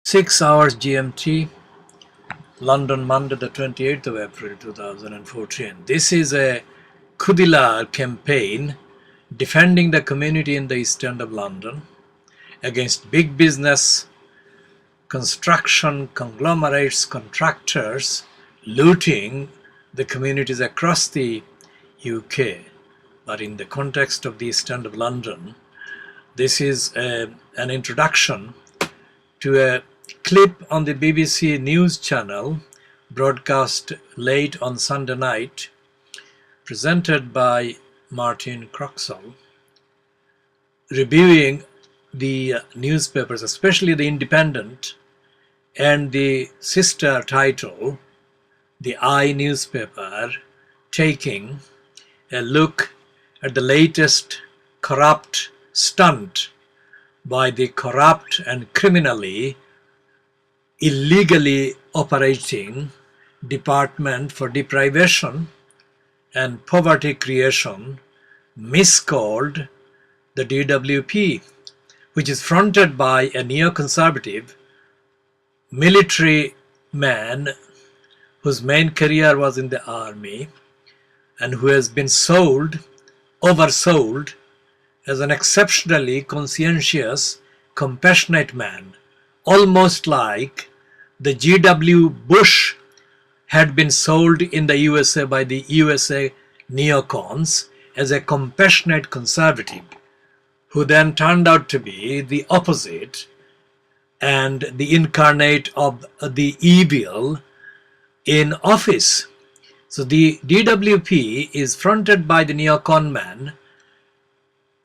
6 hours GMT, London, Monday the 28th of April 2014. This is a KHOODEELAAR campaign defending the community in the East End of London against big business, construction conglomerates, contractors looting the communities across the UK. But in the context of the East End of London, this is an introduction to a clip on the BBC News channel broadcast late on Sunday night, presented by Martine Croxall, reviewing the newspapers, especially the Independent and the sister title, the I newspaper, taking a look at the latest corrupt stunt by the corrupt and criminally, illegally operating Department for Deprivation and Poverty Creation, miscalled the DWP, which is fronted by a neoconservative military man whose main career was in the army and who has been oversold as an exceptionally conscientious, compassionate man, almost like the G.W. Bush had been sold in the USA by the USA neocons as a compassionate conservative, who then turned out to be the opposite and the incarnate of the evil in office. So the DWP is fronted by the neocon man,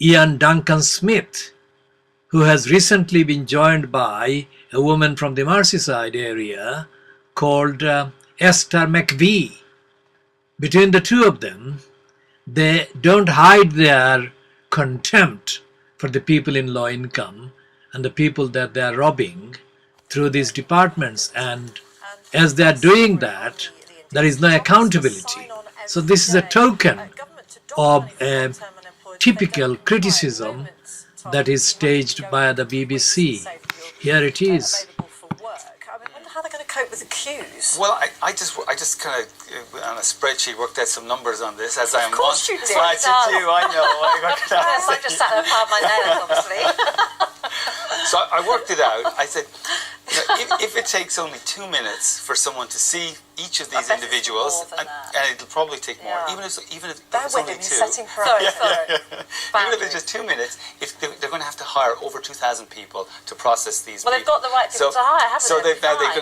Ian Duncan Smith, who has recently been joined by a woman from the Merseyside area called Esther McVie. Between the two of them, they don't hide their contempt for the people in low income and the people that they are robbing through these departments. And as they are doing that, there is no accountability. So this is a token of a typical criticism that is staged by the BBC. Here it is. How are they going to cope with the queues? Well, I just kind of on a spreadsheet worked out some numbers on this, as I am. Of course you did. I know. Yes, I just sat there and piled my nails, obviously. So I worked it out. I said, if it takes only 2 minutes for someone to see each of these individuals, and it'll probably take more, even if it's only two. Sorry. Even if it's just 2 minutes, if they're going to have to hire over 2,000 people to process these. Well, they've got the right people to hire, haven't they?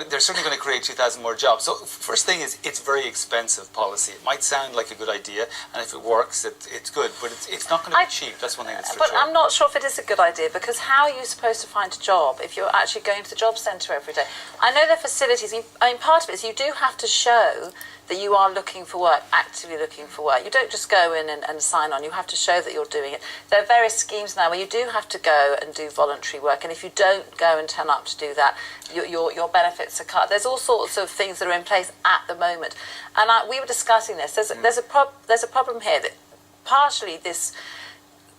So they're certainly going to create 2,000 more jobs. So first thing is, it's very expensive policy. It might sound like a good idea, and if it works, it's good, but it's not going to be cheap. That's one thing that's for sure. But I'm not sure if it is a good idea, because how are you supposed to find a job if you're actually going to the job centre every day? I know there are facilities. I mean, part of it is you do have to show that you are looking for work, actively looking for work. You don't just go in and sign on. You have to show that you're doing it. There are various schemes now where you do have to go and do voluntary work, and if you don't go and turn up to do that, your benefits are cut. There's all sorts of things that are in place at the moment, and we were discussing this. There's a problem here that partially this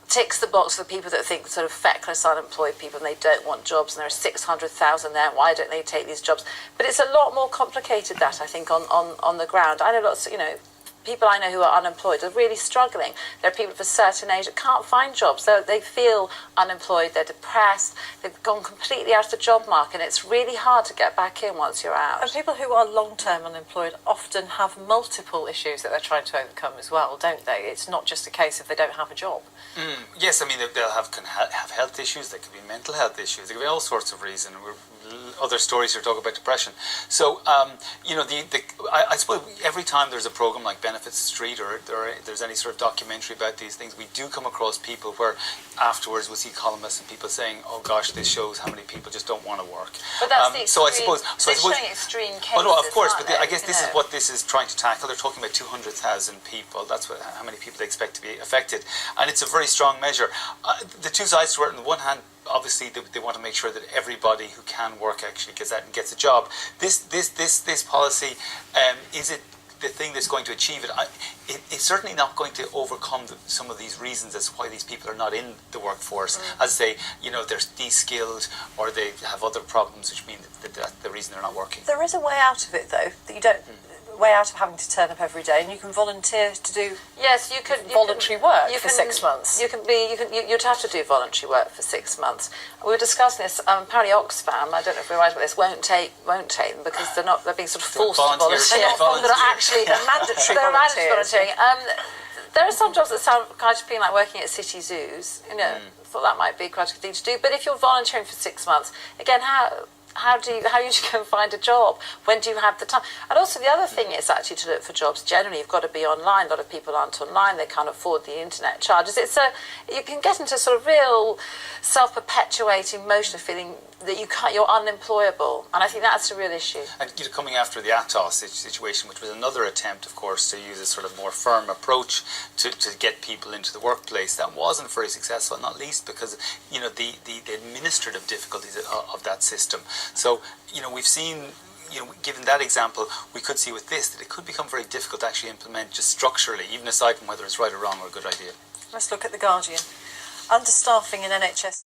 ticks the box for people that think sort of feckless unemployed people and they don't want jobs, and there are 600,000 there, why don't they take these jobs? But it's a lot more complicated, that I think, on the ground. I know lots, people I know who are unemployed are really struggling. There are people of a certain age that can't find jobs. They feel unemployed, they're depressed, they've gone completely out of the job market, and it's really hard to get back in once you're out. And people who are long-term unemployed often have multiple issues that they're trying to overcome as well, don't they? It's not just a case of they don't have a job. Yes, I mean, they'll have health issues, there could be mental health issues, there could be all sorts of reasons. Other stories here talk about depression. So, I suppose every time there's a program like Benefits Street or there's any sort of documentary about these things, we do come across people where afterwards we see columnists and people saying, oh gosh, this shows how many people just don't want to work. But that's the extreme, showing extreme cases. Oh no, of course, but I guess this is what this is trying to tackle. They're talking about 200,000 people. That's how many people they expect to be affected. And it's a very strong measure. The two sides to it, on the one hand, obviously they want to make sure that everybody who can work actually gets out and gets a job. This policy, is it the thing that's going to achieve it. It's certainly not going to overcome some of these reasons as to why these people are not in the workforce, as they, they're de-skilled or they have other problems, which mean that that's the reason they're not working. There is a way out of it, though, that you don't. Way out of having to turn up every day, and you can volunteer to do voluntary work for 6 months. You'd have to do voluntary work for 6 months. We were discussing this. Apparently, Oxfam, I don't know if we're right about this, won't take them because they're being sort of forced to volunteer. They're not actually mandatory. They're mandatory volunteering. There are some jobs that sound kind of being like working at city zoos. Thought that might be quite a good thing to do. But if you're volunteering for 6 months, again, how do you go and find a job? When do you have the time? And also the other thing is actually to look for jobs. Generally, you've got to be online. A lot of people aren't online. They can't afford the internet charges. You can get into sort of real self-perpetuating motion of feeling that you're unemployable, and I think that's a real issue. And coming after the Atos situation, which was another attempt, of course, to use a sort of more firm approach to get people into the workplace, that wasn't very successful, not least because the administrative difficulties of that system. So we've seen. Given that example, we could see with this that it could become very difficult to actually implement just structurally, even aside from whether it's right or wrong or a good idea. Let's look at The Guardian. Understaffing in NHS.